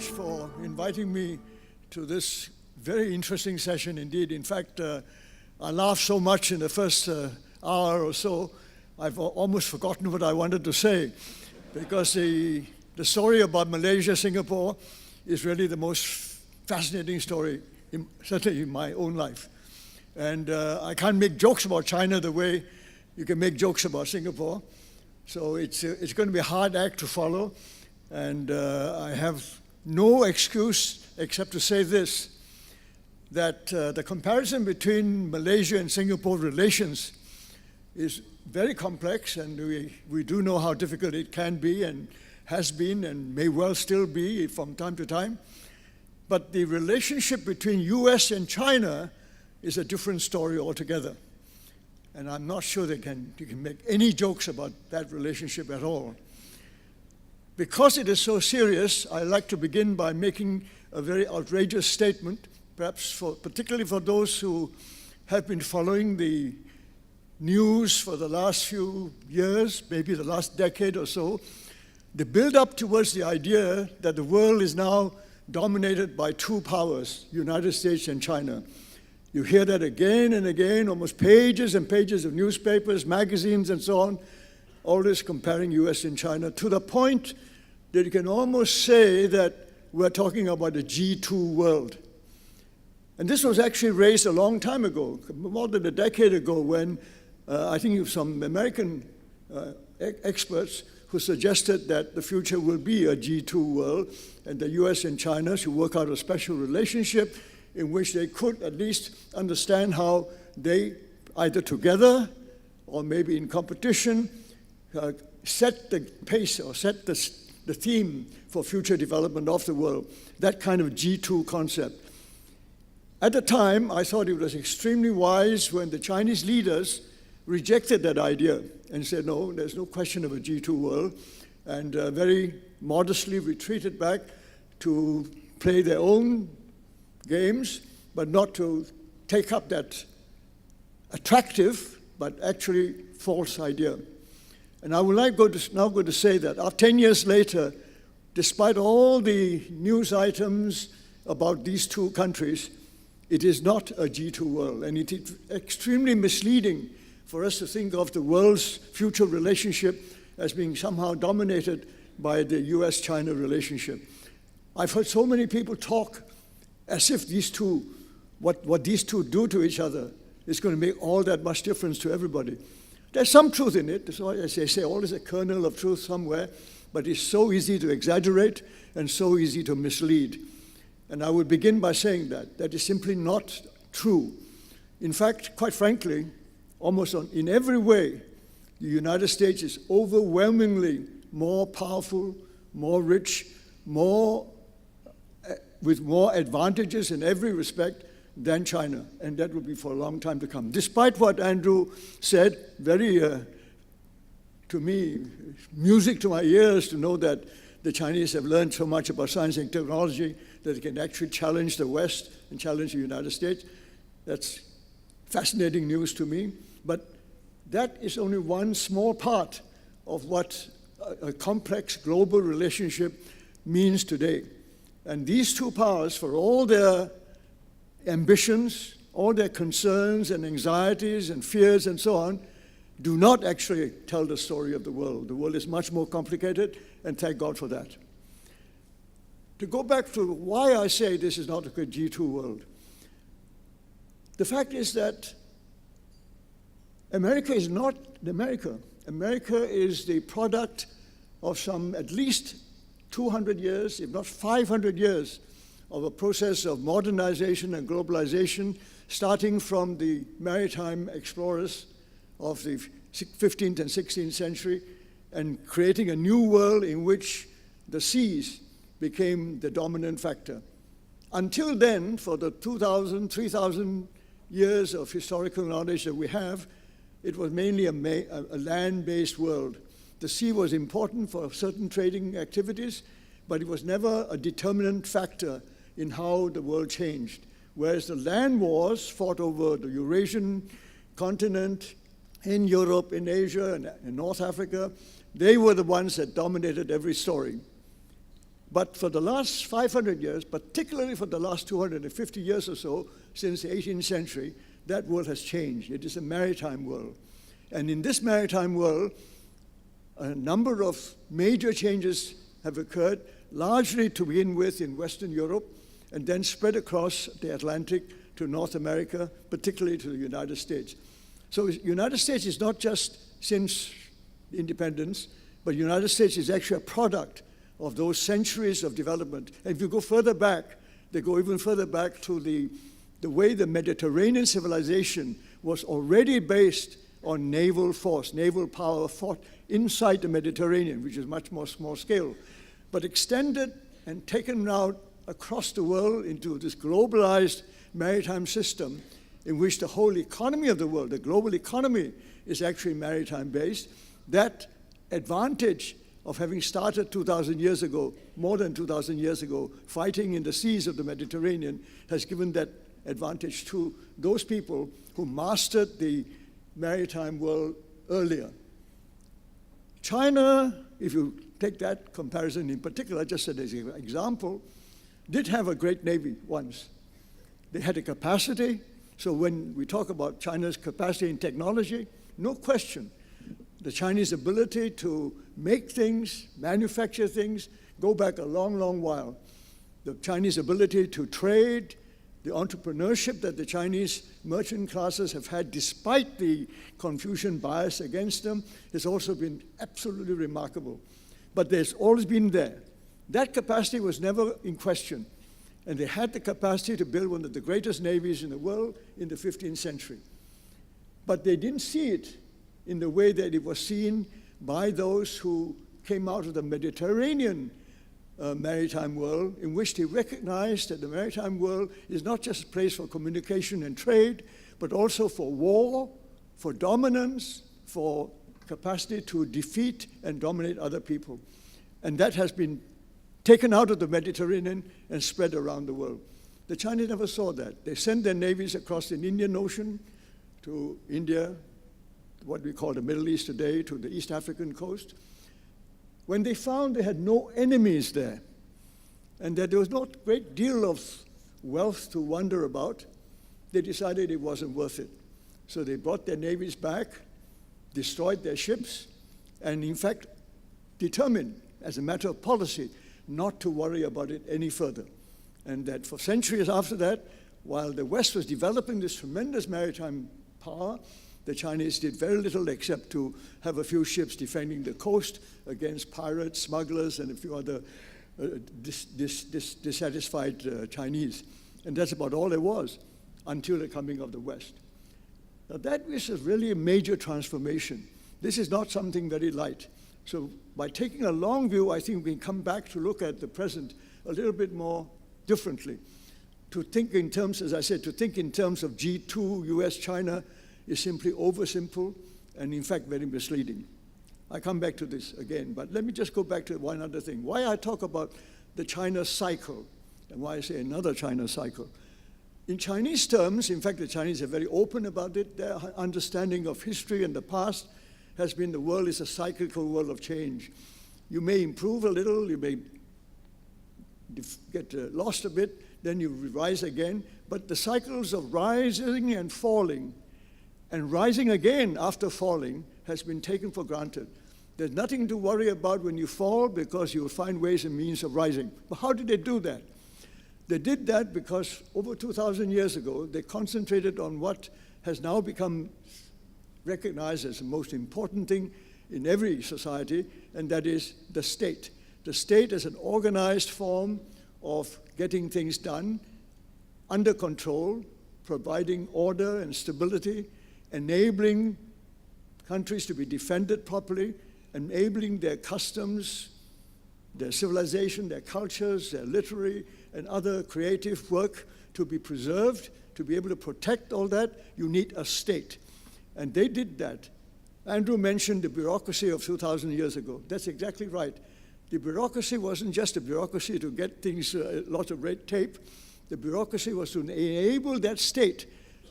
much for inviting me to this very interesting session indeed. In fact, I laughed so much in the first hour or so, I've almost forgotten what I wanted to say, because the story about Malaysia, Singapore is really the most fascinating story, certainly in my own life. And I can't make jokes about China the way you can make jokes about Singapore. So it's going to be a hard act to follow. And I have no excuse except to say this, that the comparison between Malaysia and Singapore relations is very complex, and we do know how difficult it can be and has been and may well still be from time to time. But the relationship between US and China is a different story altogether. And I'm not sure you can make any jokes about that relationship at all. Because it is so serious, I'd like to begin by making a very outrageous statement, perhaps particularly for those who have been following the news for the last few years, maybe the last decade or so. The build-up towards the idea that the world is now dominated by two powers, United States and China. You hear that again and again, almost pages and pages of newspapers, magazines, and so on, always comparing US and China, to the point that you can almost say that we're talking about a G2 world. And this was actually raised a long time ago, more than a decade ago, when I think some American experts who suggested that the future will be a G2 world, and the US and China should work out a special relationship in which they could at least understand how they, either together or maybe in competition, set the pace or set the theme for future development of the world, that kind of G2 concept. At the time, I thought it was extremely wise when the Chinese leaders rejected that idea and said, no, there's no question of a G2 world, and very modestly retreated back to play their own games, but not to take up that attractive but actually false idea. And I would now go to say that 10 years later, despite all the news items about these two countries, it is not a G2 world, and it is extremely misleading for us to think of the world's future relationship as being somehow dominated by the US-China relationship. I've heard so many people talk as if these two, what these two do to each other is going to make all that much difference to everybody. There's some truth in it. So as they say, always a kernel of truth somewhere, but it's so easy to exaggerate and so easy to mislead. And I would begin by saying that is simply not true. In fact, quite frankly, almost in every way, the United States is overwhelmingly more powerful, more rich, with more advantages in every respect than China, and that will be for a long time to come. Despite what Andrew said, very, to me, music to my ears to know that the Chinese have learned so much about science and technology that they can actually challenge the West and challenge the United States. That's fascinating news to me, but that is only one small part of what a complex global relationship means today. And these two powers, for all their ambitions, all their concerns and anxieties and fears and so on, do not actually tell the story of the world. The world is much more complicated, and thank God for that. To go back to why I say this is not a good G2 world, the fact is that America is not America. America is the product of some at least 200 years, if not 500 years, of a process of modernization and globalization, starting from the maritime explorers of the 15th and 16th century, and creating a new world in which the seas became the dominant factor. Until then, for the 2,000, 3,000 years of historical knowledge that we have, it was mainly a land-based world. The sea was important for certain trading activities, but it was never a determinant factor in how the world changed. Whereas the land wars fought over the Eurasian continent, in Europe, in Asia, and in North Africa, they were the ones that dominated every story. But for the last 500 years, particularly for the last 250 years or so, since the 18th century, that world has changed. It is a maritime world. And in this maritime world, a number of major changes have occurred, largely to begin with in Western Europe, and then spread across the Atlantic to North America, particularly to the United States. So the United States is not just since independence, but the United States is actually a product of those centuries of development. And if you go further back, they go even further back to the way the Mediterranean civilization was already based on naval force, naval power fought inside the Mediterranean, which is much more small scale, but extended and taken out across the world into this globalized maritime system in which the whole economy of the world, the global economy, is actually maritime based. That advantage of having started 2,000 years ago, more than 2,000 years ago, fighting in the seas of the Mediterranean, has given that advantage to those people who mastered the maritime world earlier. China, if you take that comparison in particular, just as an example, did have a great navy once. They had a capacity. So when we talk about China's capacity in technology, no question, the Chinese ability to make things, manufacture things, go back a long, long while. The Chinese ability to trade, the entrepreneurship that the Chinese merchant classes have had despite the Confucian bias against them has also been absolutely remarkable. But there's always been there. That capacity was never in question. And they had the capacity to build one of the greatest navies in the world in the 15th century. But they didn't see it in the way that it was seen by those who came out of the Mediterranean maritime world, in which they recognized that the maritime world is not just a place for communication and trade, but also for war, for dominance, for capacity to defeat and dominate other people. And that has been taken out of the Mediterranean and spread around the world. The Chinese never saw that. They sent their navies across the Indian Ocean to India, what we call the Middle East today, to the East African coast. When they found they had no enemies there, and that there was not a great deal of wealth to wonder about, they decided it wasn't worth it. So they brought their navies back, destroyed their ships, and in fact determined, as a matter of policy, not to worry about it any further. And that for centuries after that, while the West was developing this tremendous maritime power, the Chinese did very little except to have a few ships defending the coast against pirates, smugglers, and a few other dissatisfied Chinese. And that's about all there was until the coming of the West. Now that is really a major transformation. This is not something very light. So by taking a long view, I think we can come back to look at the present a little bit more differently. To think in terms, as I said, to think in terms of G2, US, China, is simply oversimple and in fact very misleading. I come back to this again, but let me just go back to one other thing. Why I talk about the China cycle and why I say another China cycle. In Chinese terms, in fact, the Chinese are very open about it. Their understanding of history and the past has been the world is a cyclical world of change. You may improve a little, you may get lost a bit, then you rise again, but the cycles of rising and falling and rising again after falling has been taken for granted. There's nothing to worry about when you fall because you'll find ways and means of rising. But how did they do that? They did that because over 2,000 years ago, they concentrated on what has now become recognized as the most important thing in every society, and that is the state. The state is an organized form of getting things done, under control, providing order and stability, enabling countries to be defended properly, enabling their customs, their civilization, their cultures, their literary and other creative work to be preserved. To be able to protect all that, you need a state. And they did that. Andrew mentioned the bureaucracy of 2,000 years ago. That's exactly right. The bureaucracy wasn't just a bureaucracy to get things, a lot of red tape. The bureaucracy was to enable that state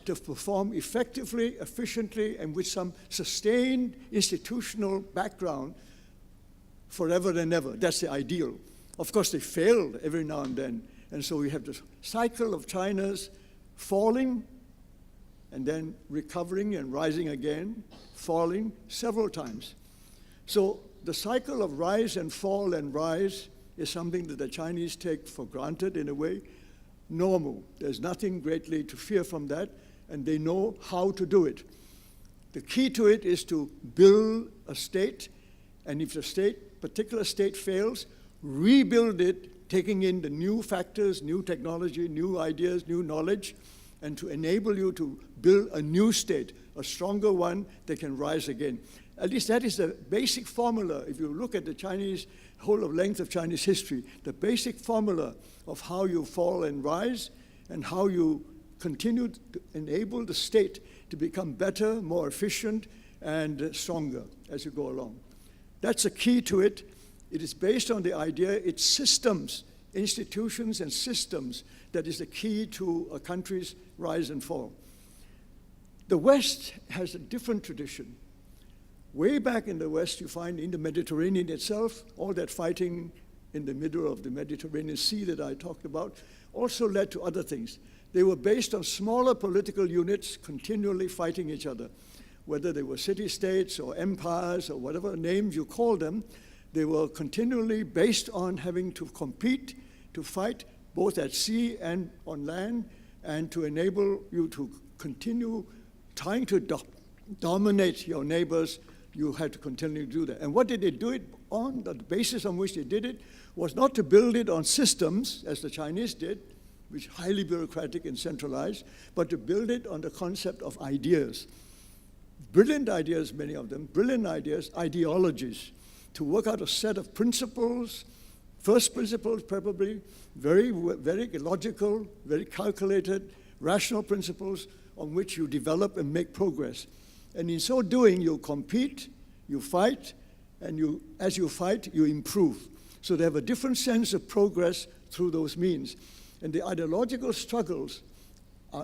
to perform effectively, efficiently, and with some sustained institutional background forever and ever. That's the ideal Of course, they failed every now and then. And so we have this cycle of China's falling and then recovering and rising again, falling several times. So the cycle of rise and fall and rise is something that the Chinese take for granted in a way, normal. There's nothing greatly to fear from that, and they know how to do it. The key to it is to build a state, and if the particular state fails, rebuild it, taking in the new factors, new technology, new ideas, new knowledge, and to enable you to build a new state, a stronger one that can rise again. At least that is the basic formula. If you look at the Chinese, whole of length of Chinese history, the basic formula of how you fall and rise and how you continue to enable the state to become better, more efficient, and stronger as you go along. That's the key to it. It is based on the idea, it's systems, institutions and systems that is the key to a country's rise and fall. The West has a different tradition. Way back in the West, you find in the Mediterranean itself, all that fighting in the middle of the Mediterranean Sea that I talked about also led to other things. They were based on smaller political units continually fighting each other. Whether they were city-states or empires or whatever names you call them, they were continually based on having to compete, to fight both at sea and on land, and to enable you to continue trying to dominate your neighbors. You had to continue to do that. And what did they do it on? The basis on which they did it was not to build it on systems, as the Chinese did, which is highly bureaucratic and centralized, but to build it on the concept of ideas. Brilliant ideas, many of them, brilliant ideas, ideologies, to work out a set of principles, first principles probably, very logical, very calculated, rational principles on which you develop and make progress. And in so doing, you compete, you fight, and as you fight, you improve. So they have a different sense of progress through those means. And the ideological struggles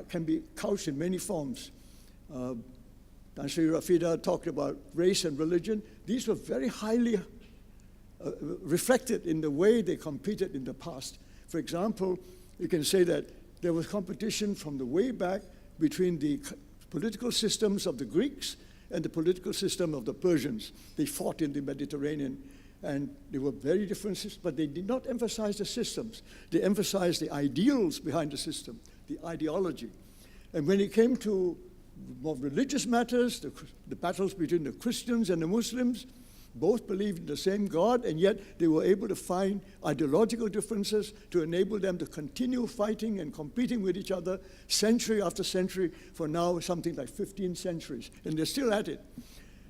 can be couched in many forms. Tan Sri Rafida talked about race and religion. These were very highly reflected in the way they competed in the past. For example, you can say that there was competition from the way back between the political systems of the Greeks and the political system of the Persians. They fought in the Mediterranean, and they were very different systems, but they did not emphasize the systems. They emphasized the ideals behind the system, the ideology. And when it came to more religious matters, the battles between the Christians and the Muslims, both believed in the same God, and yet they were able to find ideological differences to enable them to continue fighting and competing with each other century after century for now something like 15 centuries, and they're still at it.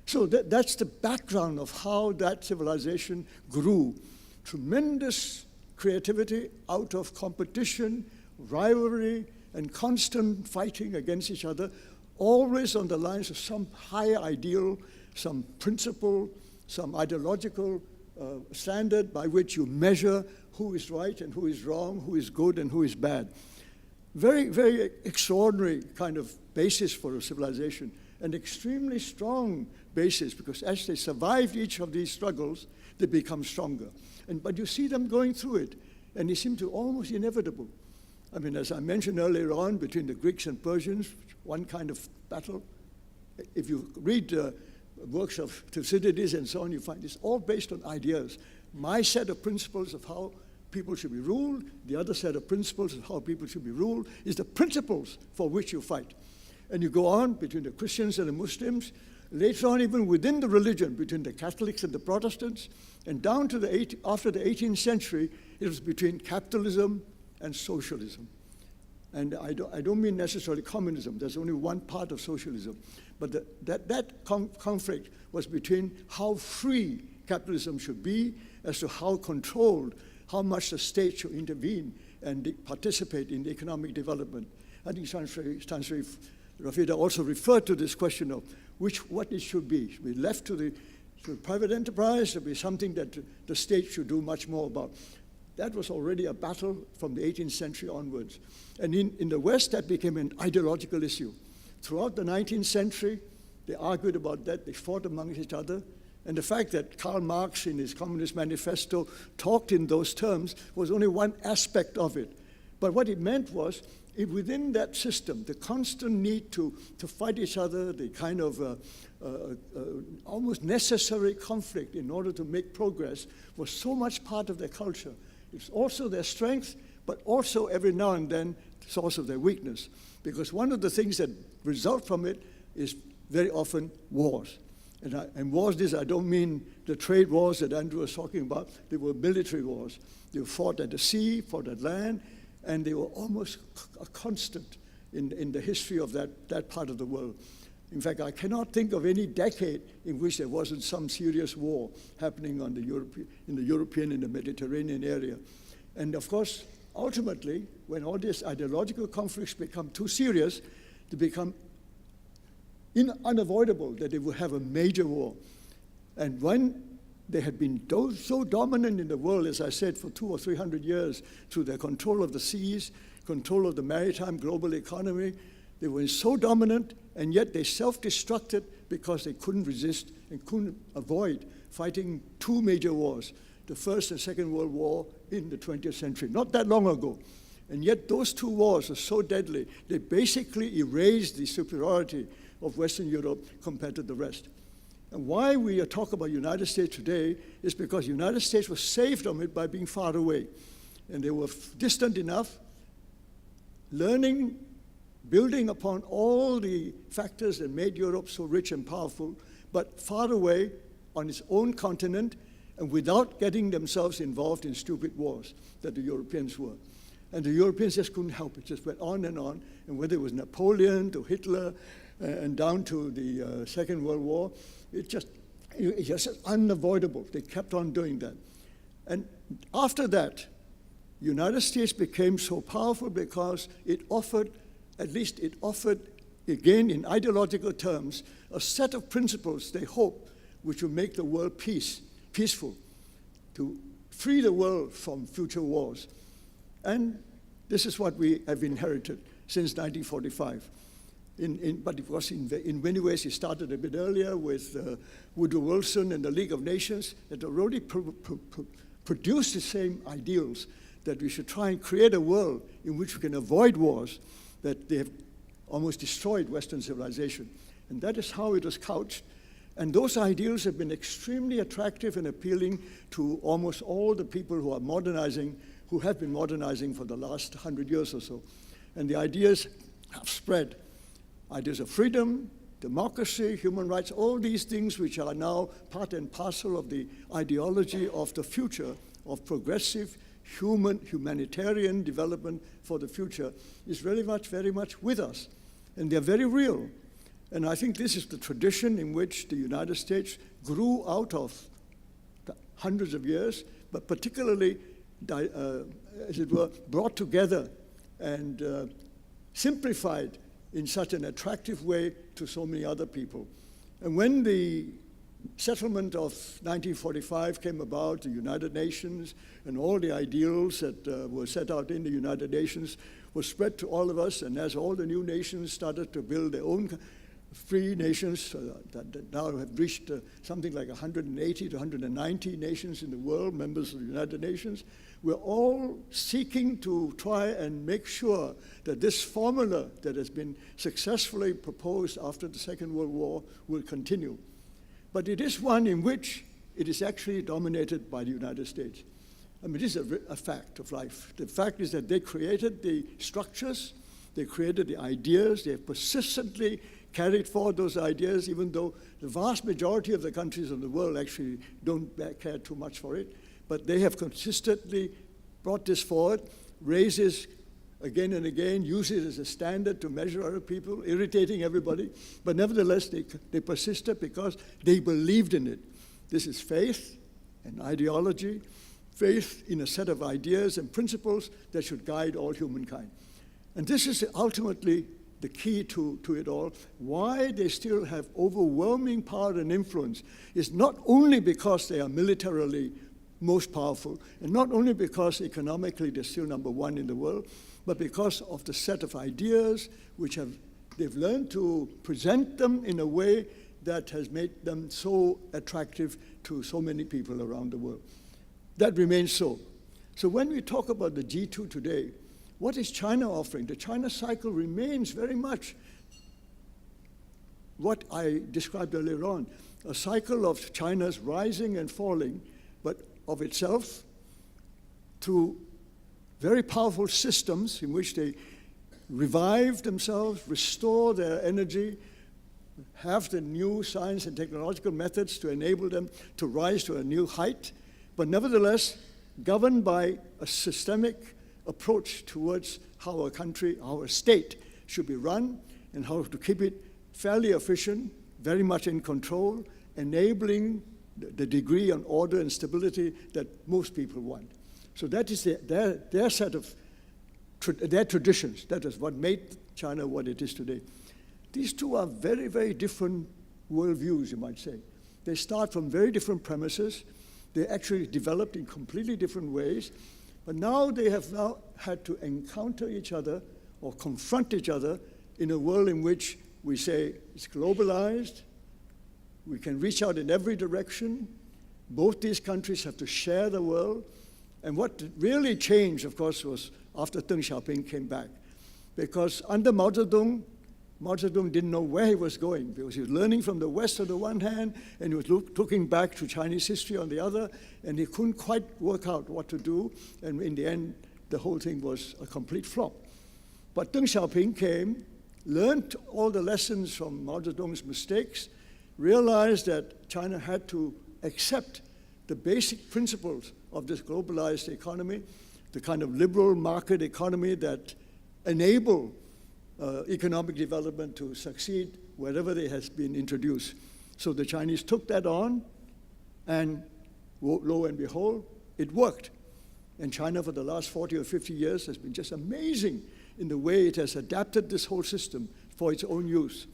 So that's the background of how that civilization grew. Tremendous creativity out of competition, rivalry, and constant fighting against each other, always on the lines of some higher ideal, some principle, some ideological standard by which you measure who is right and who is wrong, who is good and who is bad. Very, very extraordinary kind of basis for a civilization, an extremely strong basis, because as they survived each of these struggles, they become stronger. But you see them going through it, and they seem to almost inevitable. I mean, as I mentioned earlier on, between the Greeks and Persians, one kind of battle. If you read works of Thucydides and so on, you find it's all based on ideas. My set of principles of how people should be ruled, the other set of principles of how people should be ruled, is the principles for which you fight. And you go on between the Christians and the Muslims, later on even within the religion, between the Catholics and the Protestants, and down to after the 18th century, it was between capitalism and socialism. And I don't mean necessarily communism. There's only one part of socialism. But that conflict was between how free capitalism should be as to how controlled, how much the state should intervene and participate in the economic development. I think Tan Sri Rafida also referred to this question of what it should be. Should be left to private enterprise, to be something that the state should do much more about. That was already a battle from the 18th century onwards. And in the West, that became an ideological issue. Throughout the 19th century, they argued about that, they fought amongst each other, And the fact that Karl Marx in his Communist Manifesto talked in those terms was only one aspect of it. But what it meant was, within that system, the constant need to fight each other, the kind of almost necessary conflict in order to make progress was so much part of their culture. It's also their strength, but also every now and then the source of their weakness. Because one of the things that result from it is very often wars. And wars, I don't mean the trade wars that Andrew was talking about. They were military wars. They were fought at the sea, fought at land, and they were almost a constant in the history of that part of the world. In fact, I cannot think of any decade in which there wasn't some serious war happening in the European and the Mediterranean area. And of course, ultimately, when all these ideological conflicts become too serious, they become unavoidable that they will have a major war. And when they had been so dominant in the world, as I said, for 200 or 300 years, through their control of the seas, control of the maritime global economy, they were so dominant, and yet they self-destructed because they couldn't resist and couldn't avoid fighting two major wars, the First and Second World War in the 20th century, not that long ago. And yet those two wars are so deadly, they basically erased the superiority of Western Europe compared to the rest. And why we talk about United States today is because the United States was saved from it by being far away. And they were distant enough, building upon all the factors that made Europe so rich and powerful, but far away on its own continent and without getting themselves involved in stupid wars that the Europeans were. And the Europeans just couldn't help it, just went on, and whether it was Napoleon to Hitler and down to the Second World War, it's just unavoidable. They kept on doing that. And after that, the United States became so powerful because it offered, again in ideological terms, a set of principles they hoped which would make the world peaceful, to free the world from future wars. And this is what we have inherited since 1945. But of course, in many ways, it started a bit earlier with Woodrow Wilson and the League of Nations that already produced the same ideals, that we should try and create a world in which we can avoid wars, that they have almost destroyed Western civilization. And that is how it was couched. And those ideals have been extremely attractive and appealing to almost all the people who are modernizing, who have been modernizing for the last 100 years or so. And the ideas have spread. Ideas of freedom, democracy, human rights, all these things which are now part and parcel of the ideology of the future of progressive humanitarian development for the future is very much with us. And they're very real. And I think this is the tradition in which the United States grew out of hundreds of years, but particularly, as it were, brought together and simplified in such an attractive way to so many other people. And when the settlement of 1945 came about, the United Nations and all the ideals that were set out in the United Nations were spread to all of us, and as all the new nations started to build their own free nations that now have reached something like 180 to 190 nations in the world, members of the United Nations, we're all seeking to try and make sure that this formula that has been successfully proposed after the Second World War will continue. But it is one in which it is actually dominated by the United States. I mean, this is a fact of life. The fact is that they created the structures, they created the ideas, they have persistently carried forward those ideas, even though the vast majority of the countries of the world actually don't care too much for it. But they have consistently brought this forward, raised this again and again, use it as a standard to measure other people, irritating everybody. But nevertheless, they persisted because they believed in it. This is faith and ideology, faith in a set of ideas and principles that should guide all humankind. And this is ultimately the key to it all. Why they still have overwhelming power and influence is not only because they are militarily most powerful, and not only because economically they're still number one in the world, but because of the set of ideas which they've learned to present them in a way that has made them so attractive to so many people around the world. That remains so. So when we talk about the G2 today, what is China offering? The China cycle remains very much what I described earlier on, a cycle of China's rising and falling, but of itself through very powerful systems in which they revive themselves, restore their energy, have the new science and technological methods to enable them to rise to a new height, but nevertheless governed by a systemic approach towards how a country, how a state should be run and how to keep it fairly efficient, very much in control, enabling the degree and order and stability that most people want. So that is their set of their traditions. That is what made China what it is today. These two are very, very different worldviews, you might say. They start from very different premises. They actually developed in completely different ways. But now they have now had to encounter each other or confront each other in a world in which we say it's globalized. We can reach out in every direction. Both these countries have to share the world. And what really changed, of course, was after Deng Xiaoping came back. Because under Mao Zedong didn't know where he was going, because he was learning from the West on the one hand, and he was looking back to Chinese history on the other, and he couldn't quite work out what to do, and in the end, the whole thing was a complete flop. But Deng Xiaoping came, learned all the lessons from Mao Zedong's mistakes, realized that China had to accept the basic principles of this globalized economy, the kind of liberal market economy that enable economic development to succeed wherever it has been introduced. So the Chinese took that on, and lo and behold, it worked. And China for the last 40 or 50 years has been just amazing in the way it has adapted this whole system for its own use.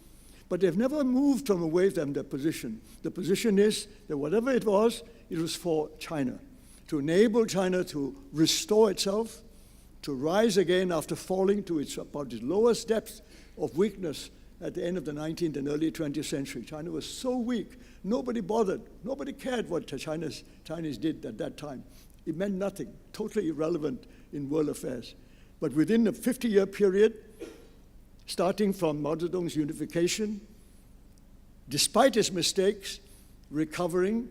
But they've never moved from away from their position. The position is that whatever it was for China, to enable China to restore itself, to rise again after falling to about its lowest depth of weakness at the end of the 19th and early 20th century. China was so weak, nobody bothered, nobody cared what the Chinese did at that time. It meant nothing, totally irrelevant in world affairs. But within a 50-year period, starting from Mao Zedong's unification, despite his mistakes, recovering,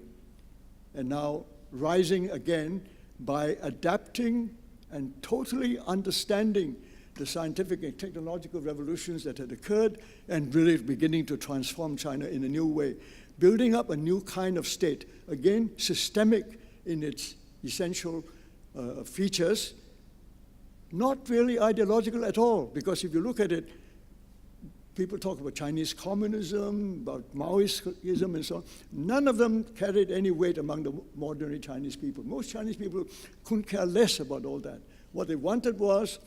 and now rising again by adapting and totally understanding the scientific and technological revolutions that had occurred and really beginning to transform China in a new way, building up a new kind of state, again, systemic in its essential features, not really ideological at all, because if you look at it, people talk about Chinese communism, about Maoism and so on. None of them carried any weight among the ordinary Chinese people. Most Chinese people couldn't care less about all that. What they wanted was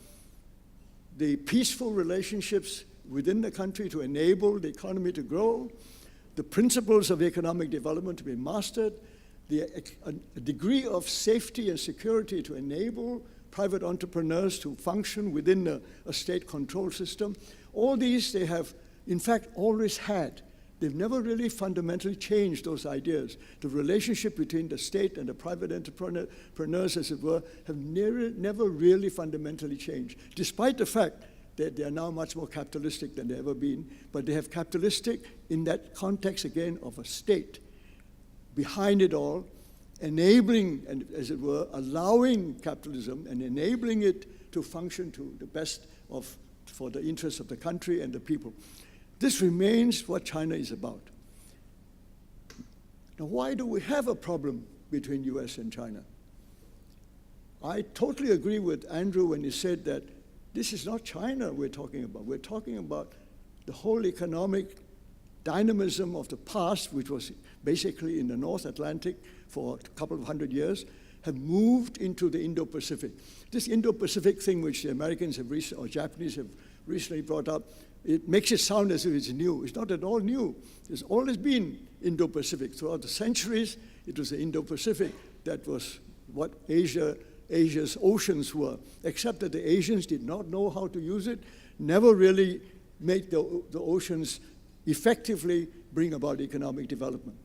the peaceful relationships within the country to enable the economy to grow, the principles of economic development to be mastered, a degree of safety and security to enable private entrepreneurs to function within a state control system. All these they have, in fact, always had. They've never really fundamentally changed those ideas. The relationship between the state and the private entrepreneurs, as it were, have never really fundamentally changed, despite the fact that they are now much more capitalistic than they've ever been. But they have capitalistic in that context, again, of a state behind it all, enabling, and as it were, allowing capitalism and enabling it to function to the best for the interests of the country and the people. This remains what China is about. Now, why do we have a problem between US and China? I totally agree with Andrew when he said that this is not China we're talking about. We're talking about the whole economic dynamism of the past, which was basically in the North Atlantic for a couple of hundred years, have moved into the Indo-Pacific. This Indo-Pacific thing which the Americans have or Japanese have recently brought up, it makes it sound as if it's new. It's not at all new. There's always been Indo-Pacific. Throughout the centuries, it was the Indo-Pacific that was what Asia's oceans were, except that the Asians did not know how to use it, never really made the oceans effectively bring about economic development.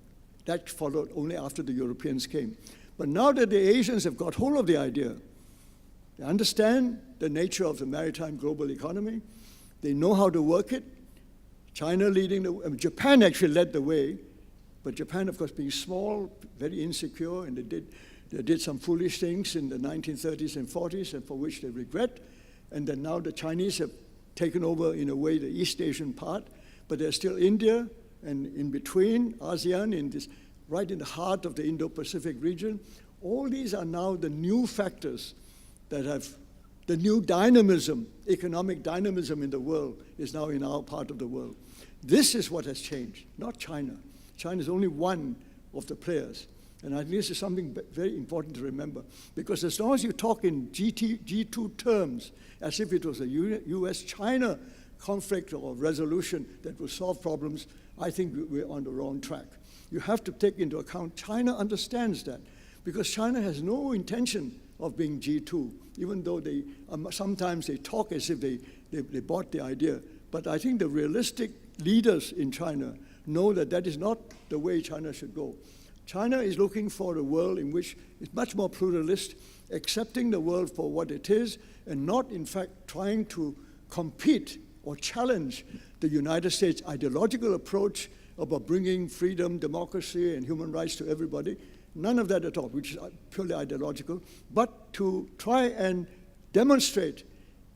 That followed only after the Europeans came. But now that the Asians have got hold of the idea, they understand the nature of the maritime global economy, they know how to work it. China leading Japan actually led the way, but Japan, of course, being small, very insecure, and they did some foolish things in the 1930s and 40s, and for which they regret. And then now the Chinese have taken over, in a way, the East Asian part, but there's still India, and in between, ASEAN, right in the heart of the Indo-Pacific region. All these are now the new factors that have the new dynamism, economic dynamism in the world is now in our part of the world. This is what has changed, not China. China is only one of the players. And I think this is something very important to remember, because as long as you talk in G2 terms, as if it was a US-China conflict or resolution that will solve problems, I think we're on the wrong track. You have to take into account China understands that, because China has no intention of being G2, even though sometimes they talk as if they bought the idea. But I think the realistic leaders in China know that that is not the way China should go. China is looking for a world in which it's much more pluralist, accepting the world for what it is, and not, in fact, trying to compete or challenge the United States ideological approach about bringing freedom, democracy, and human rights to everybody. None of that at all, which is purely ideological, but to try and demonstrate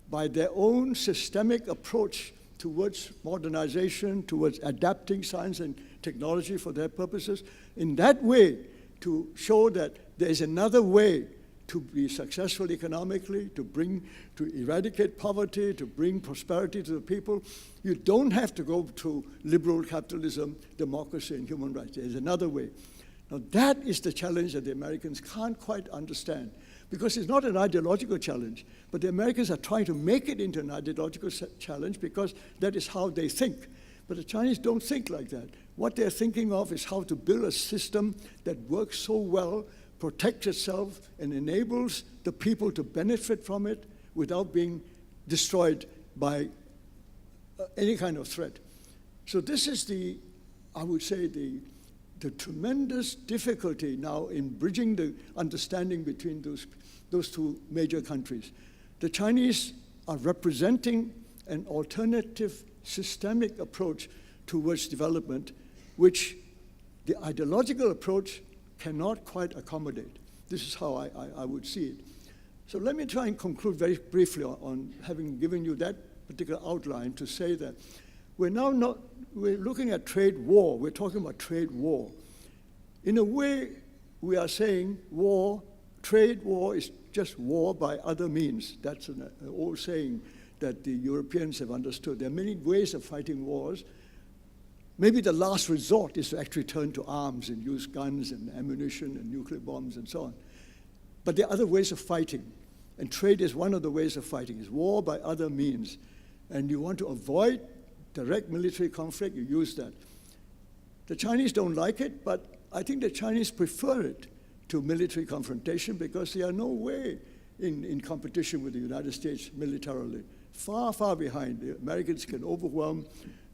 by their own systemic approach towards modernization, towards adapting science and technology for their purposes, in that way to show that there is another way to be successful economically, to eradicate poverty, to bring prosperity to the people. You don't have to go to liberal capitalism, democracy, and human rights. There is another way. Now that is the challenge that the Americans can't quite understand, because it's not an ideological challenge, but the Americans are trying to make it into an ideological challenge because that is how they think. But the Chinese don't think like that. What they're thinking of is how to build a system that works so well, protects itself, and enables the people to benefit from it without being destroyed by any kind of threat. So this is I would say, the tremendous difficulty now in bridging the understanding between those two major countries. The Chinese are representing an alternative systemic approach towards development, which the ideological approach cannot quite accommodate. This is how I would see it. So let me try and conclude very briefly on having given you that particular outline to say that we're looking at trade war. We're talking about trade war. In a way, we are saying trade war is just war by other means. That's an old saying that the Europeans have understood. There are many ways of fighting wars. Maybe the last resort is to actually turn to arms and use guns and ammunition and nuclear bombs and so on. But there are other ways of fighting, and trade is one of the ways of fighting. It's war by other means. And you want to avoid direct military conflict, you use that. The Chinese don't like it, but I think the Chinese prefer it to military confrontation because they are no way in competition with the United States militarily. Far, far behind. The Americans can overwhelm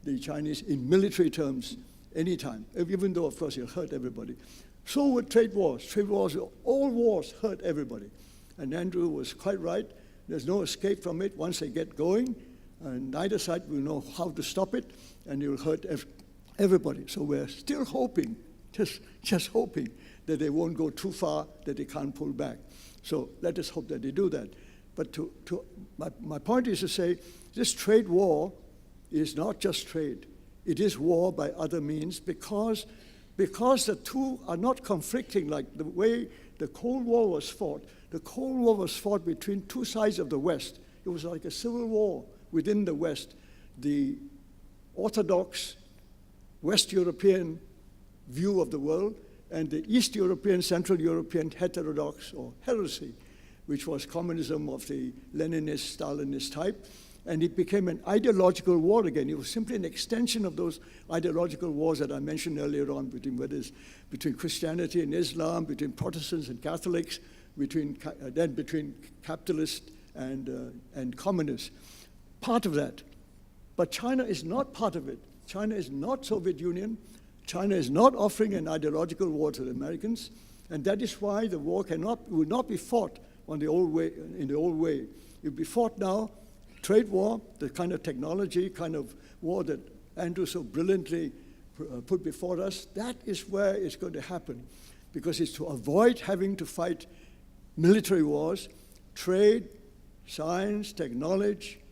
the Chinese in military terms anytime, even though, of course, it'll hurt everybody. So with trade wars. Trade wars, all wars hurt everybody. And Andrew was quite right. There's no escape from it once they get going. And neither side will know how to stop it, and it will hurt everybody. So we're still hoping, just hoping, that they won't go too far, that they can't pull back. So let us hope that they do that. But my point is to say, this trade war is not just trade. It is war by other means because the two are not conflicting like the way the Cold War was fought. The Cold War was fought between two sides of the West. It was like a civil war within the West. The orthodox West European view of the world and the East European, Central European heterodox or heresy, which was communism of the Leninist, Stalinist type. And it became an ideological war again. It was simply an extension of those ideological wars that I mentioned earlier on, between Christianity and Islam, between Protestants and Catholics, between capitalists and communists. Part of that. But China is not part of it. China is not Soviet Union. China is not offering an ideological war to the Americans, and that is why the war will not be fought in the old way. It will be fought now, trade war, the kind of technology, kind of war that Andrew so brilliantly put before us. That is where it's going to happen, because it's to avoid having to fight military wars. Trade, science, technology,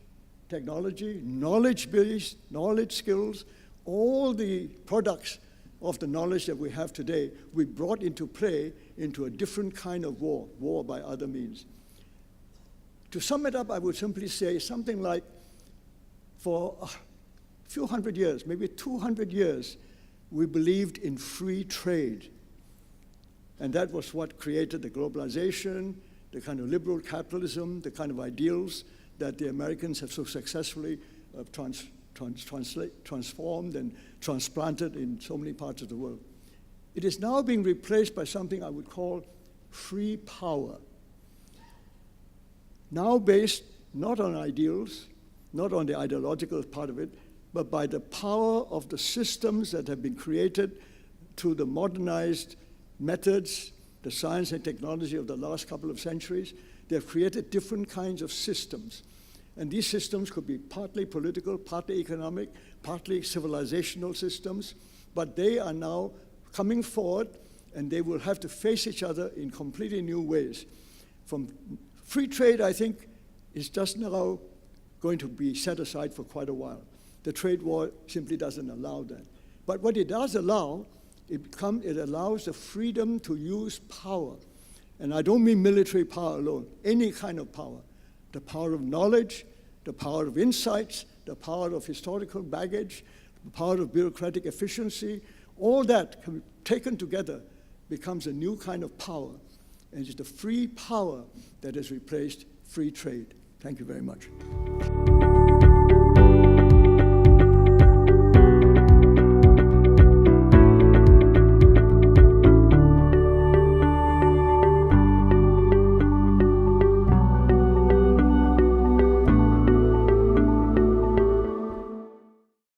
knowledge-based, knowledge skills, all the products of the knowledge that we have today, we brought into play into a different kind of war by other means. To sum it up, I would simply say something like, for a few hundred years, maybe 200 years, we believed in free trade. And that was what created the globalization, the kind of liberal capitalism, the kind of ideals that the Americans have so successfully transformed and transplanted in so many parts of the world. It is now being replaced by something I would call free power. Now based not on ideals, not on the ideological part of it, but by the power of the systems that have been created through the modernized methods, the science and technology of the last couple of centuries. They have created different kinds of systems. And these systems could be partly political, partly economic, partly civilizational systems, but they are now coming forward, and they will have to face each other in completely new ways. From free trade, I think, is just now going to be set aside for quite a while. The trade war simply doesn't allow that. But what it does allow, it allows the freedom to use power. And I don't mean military power alone, any kind of power. The power of knowledge, the power of insights, the power of historical baggage, the power of bureaucratic efficiency, all that taken together becomes a new kind of power. And it's the free power that has replaced free trade. Thank you very much.